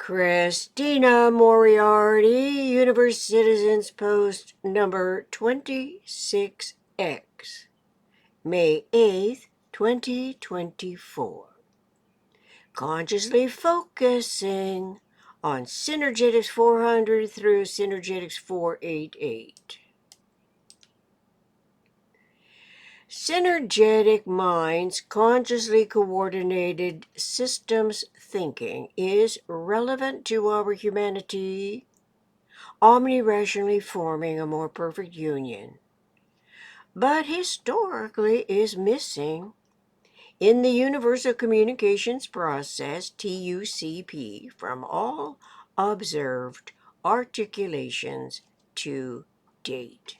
Christina Moriarty, Universe Citizens Post number 26X, May 8th, 2024. Consciously focusing on Synergetics 400 through Synergetics 488. Synergetic minds, consciously coordinated systems thinking is relevant to our humanity, omnirationally forming a more perfect union, but historically is missing in the universal communications process, TUCP, from all observed articulations to date.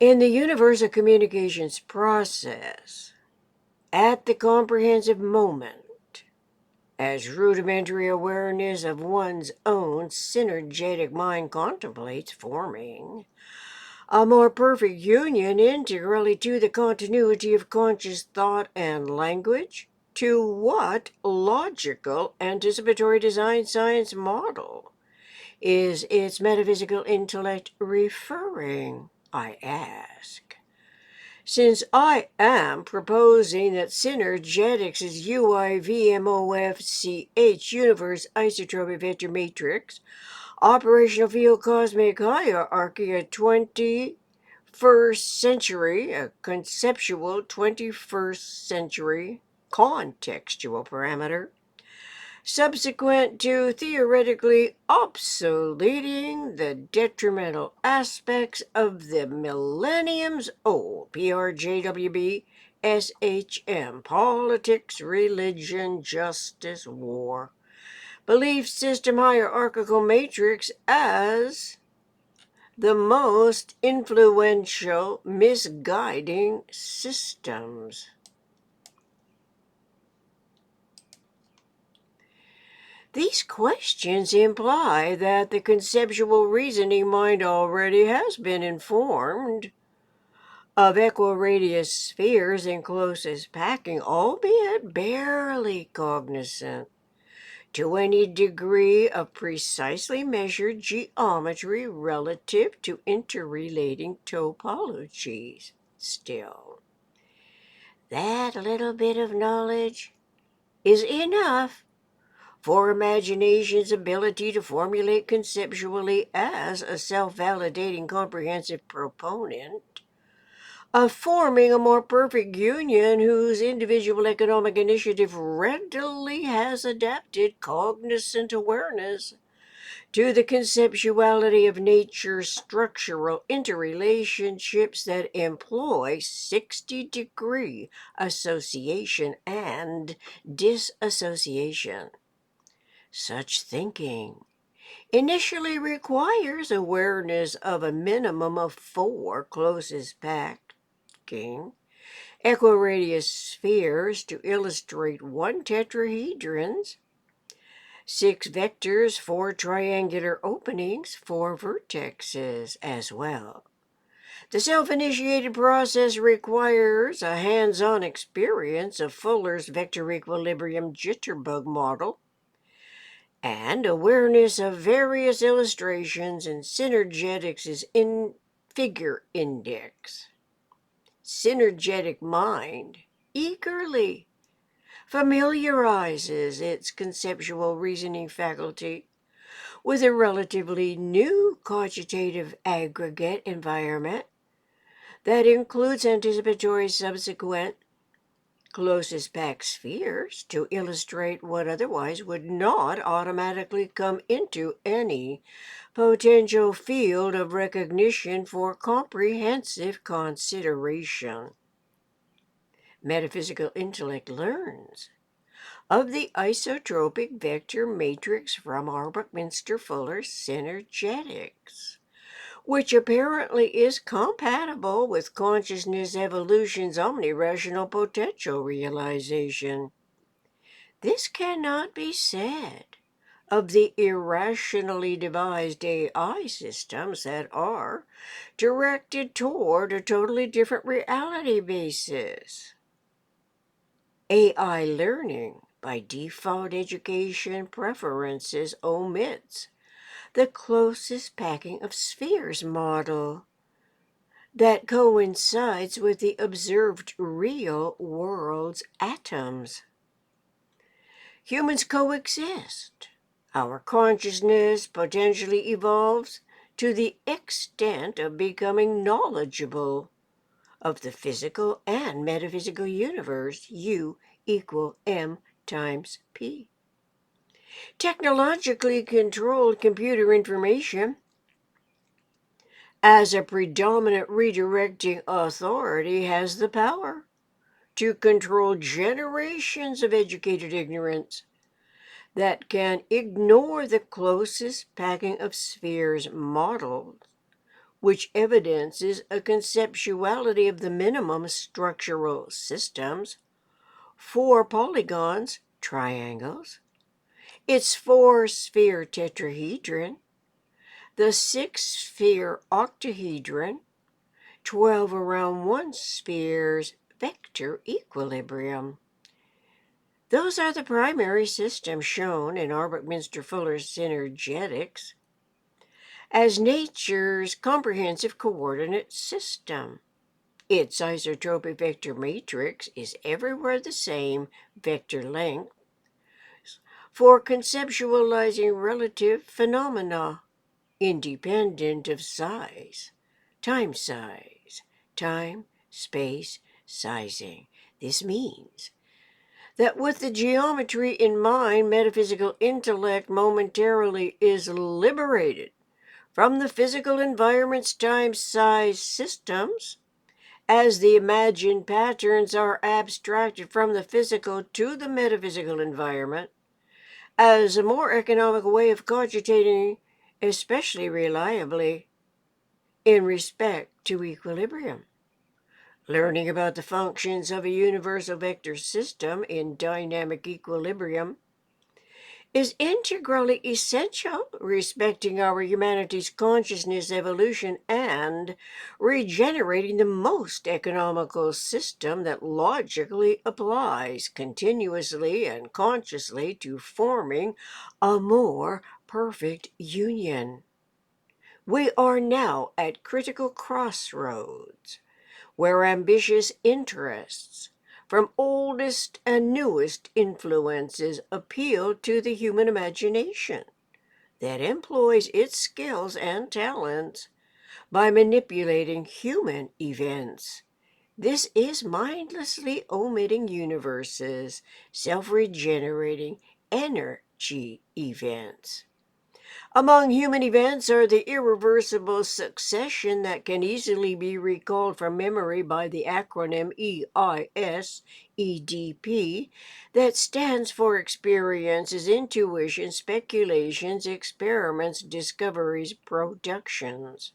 In the universal communications process, at the comprehensive moment, as rudimentary awareness of one's own synergetic mind contemplates forming a more perfect union integrally to the continuity of conscious thought and language, to what logical anticipatory design science model is its metaphysical intellect referring, I ask? Since I am proposing that Synergetics is UIVMOFCH Universe Isotropic Vector Matrix, Operational Field Cosmic Hierarchy, a 21st century, a conceptual 21st century contextual parameter, subsequent to theoretically obsoleting the detrimental aspects of the millenniums old PRJWB SHM, politics, religion, justice, war, belief system hierarchical matrix as the most influential misguiding systems. These questions imply that the conceptual reasoning mind already has been informed of equiradius spheres in closest packing, albeit barely cognizant to any degree of precisely measured geometry relative to interrelating topologies. Still, that little bit of knowledge is enough for imagination's ability to formulate conceptually as a self-validating comprehensive proponent of forming a more perfect union whose individual economic initiative readily has adapted cognizant awareness to the conceptuality of nature's structural interrelationships that employ 60-degree association and disassociation. Such thinking initially requires awareness of a minimum of 4 closest packing equiradius spheres to illustrate 1 tetrahedrons, 6 vectors, 4 triangular openings, 4 vertexes as well. The self-initiated process requires a hands-on experience of Fuller's vector equilibrium jitterbug model and awareness of various illustrations in Synergetics' figure index. Synergetic mind eagerly familiarizes its conceptual reasoning faculty with a relatively new cogitative aggregate environment that includes anticipatory subsequent closest packed spheres to illustrate what otherwise would not automatically come into any potential field of recognition for comprehensive consideration. Metaphysical intellect learns of the isotropic vector matrix from our Buckminster-Fuller Synergetics, which apparently is compatible with consciousness evolution's omnirational potential realization. This cannot be said of the irrationally devised AI systems that are directed toward a totally different reality basis. AI learning by default education preferences omits the closest packing of spheres model that coincides with the observed real world's atoms. Humans coexist. Our consciousness potentially evolves to the extent of becoming knowledgeable of the physical and metaphysical universe, U equal M times P. Technologically controlled computer information as a predominant redirecting authority has the power to control generations of educated ignorance that can ignore the closest packing of spheres model, which evidences a conceptuality of the minimum structural systems, 4 polygons, triangles, its 4-sphere tetrahedron, the 6-sphere octahedron, 12 around 1 spheres vector equilibrium. Those are the primary systems shown in Arbuthnot-Fuller's Synergetics as nature's comprehensive coordinate system. Its isotropic vector matrix is everywhere the same vector length for conceptualizing relative phenomena independent of size, time, space, sizing. This means that with the geometry in mind, metaphysical intellect momentarily is liberated from the physical environment's time-size systems, as the imagined patterns are abstracted from the physical to the metaphysical environment, as a more economic way of cogitating, especially reliably, in respect to equilibrium. Learning about the functions of a universal vector system in dynamic equilibrium is integrally essential, respecting our humanity's consciousness evolution and regenerating the most economical system that logically applies continuously and consciously to forming a more perfect union. We are now at critical crossroads where ambitious interests from oldest and newest influences appeal to the human imagination that employs its skills and talents by manipulating human events. This is mindlessly omitting universes, self-regenerating energy events. Among human events are the irreversible succession that can easily be recalled from memory by the acronym EIS-EDP that stands for experiences, intuitions, speculations, experiments, discoveries, productions.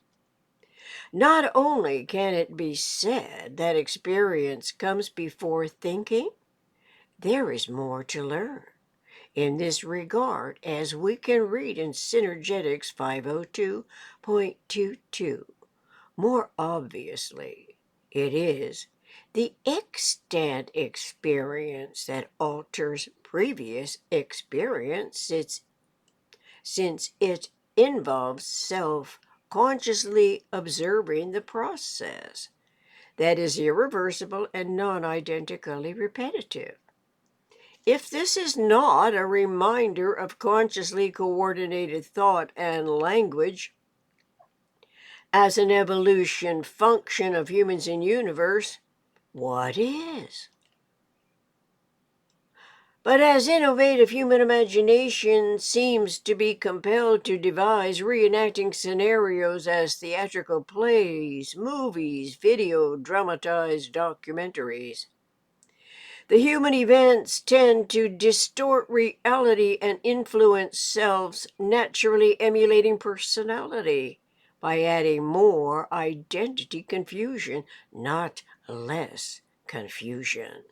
Not only can it be said that experience comes before thinking, there is more to learn in this regard, as we can read in Synergetics 502.22. More obviously, it is the extant experience that alters previous experience, since it involves self-consciously observing the process that is irreversible and non-identically repetitive. If this is not a reminder of consciously coordinated thought and language as an evolution function of humans in universe, what is? But as innovative human imagination seems to be compelled to devise reenacting scenarios as theatrical plays, movies, video, dramatized documentaries, the human events tend to distort reality and influence selves, naturally emulating personality by adding more identity confusion, not less confusion.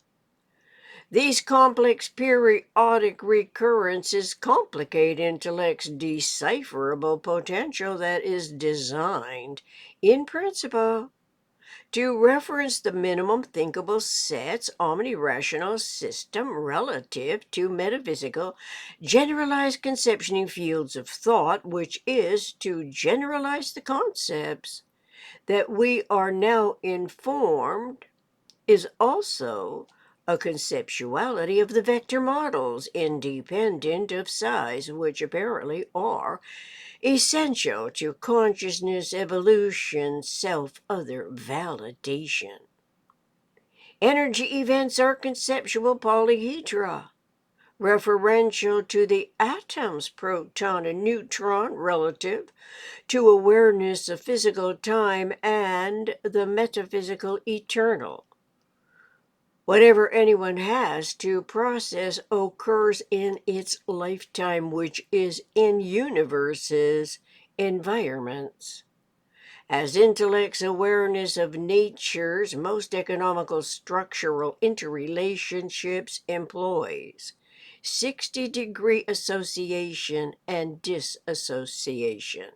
These complex periodic recurrences complicate intellect's decipherable potential that is designed, in principle, to reference the minimum thinkable set's omnirational system relative to metaphysical generalized conceptioning fields of thought, which is to generalize the concepts that we are now informed is also a conceptuality of the vector models independent of size, which apparently are essential to consciousness evolution, self-other validation. Energy events are conceptual polyhedra, referential to the atom's proton and neutron relative to awareness of physical time and the metaphysical eternal. Whatever anyone has to process occurs in its lifetime, which is in universes, environments. As intellect's awareness of nature's most economical structural interrelationships employs 60-degree association and disassociation.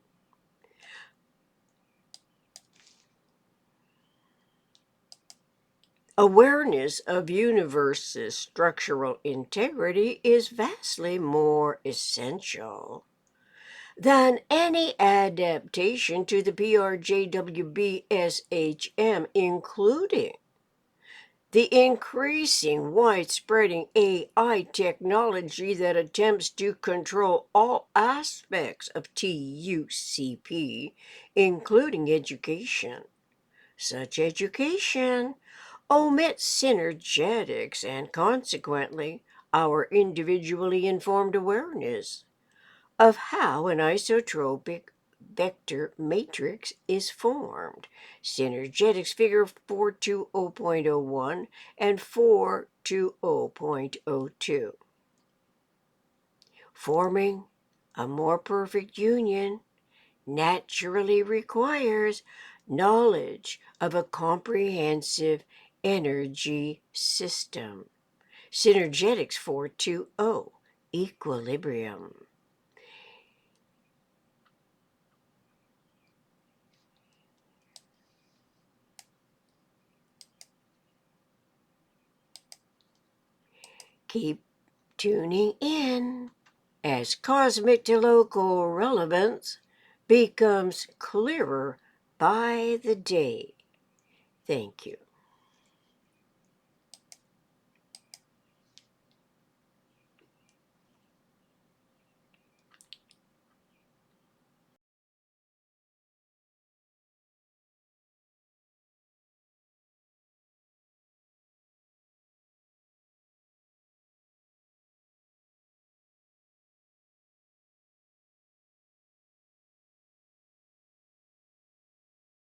Awareness of universe's structural integrity is vastly more essential than any adaptation to the PRJWBSHM, including the increasing widespreading AI technology that attempts to control all aspects of TUCP, including education. Such education omits synergetics and consequently our individually informed awareness of how an isotropic vector matrix is formed. Synergetics figure 420.01 and 420.02. Forming a more perfect union naturally requires knowledge of a comprehensive energy system. Synergetics 420, equilibrium. Keep tuning in as cosmic to local relevance becomes clearer by the day. Thank you.